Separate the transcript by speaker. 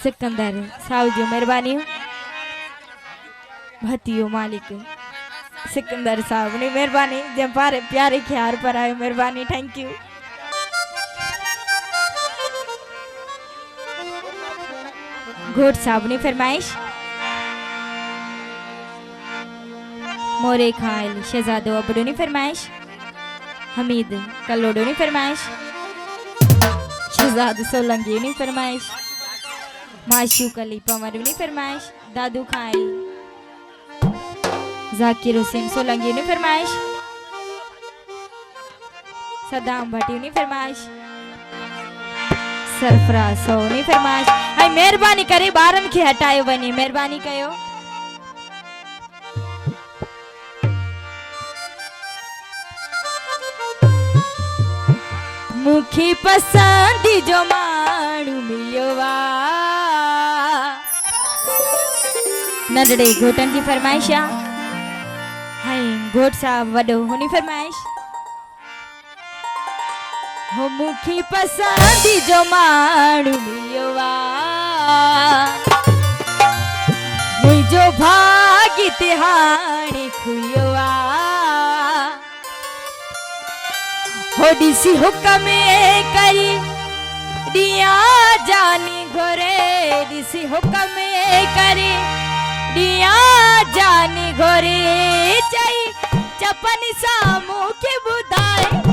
Speaker 1: सिकंदर साहब जो मेहरबानी भतियो मालिक सिकंदर साहब ने मेहरबानी जब पारे प्यारे ख्यार पर आए मेहरबानी थैंक यू। घोट साहब ने फरमाइश मोरे खाइल शहजादो अबडो ने फरमाइश हमीद कलोडो ने फरमाइश शहजाद सोलंकी ने फरमाइश माशूक अली पमर ने फरमाइश दादू खाइल जाकिर हुसैन सोलंकी ने फरमाइश सदाम भट्टी ने फरमाइश सरफराज सो ने फरमाइश हाय मेहरबानी करे बारन के हटायो बनी मेहरबानी कयो। मुखी पसंद जो माण्हू मिलियो नंढड़े घोटन की फरमाइश हाय घोट साहब वडो हुनी फरमाइश हो मुखी पसंद जो माण्हू मिलियो मुझो भाग तिहाणी खुयो हो दिसी हुक्म करी दिया जानी घोरे दिसी हुक्म करी दिया जानी घोरे चाई चपन सामू के बुदाए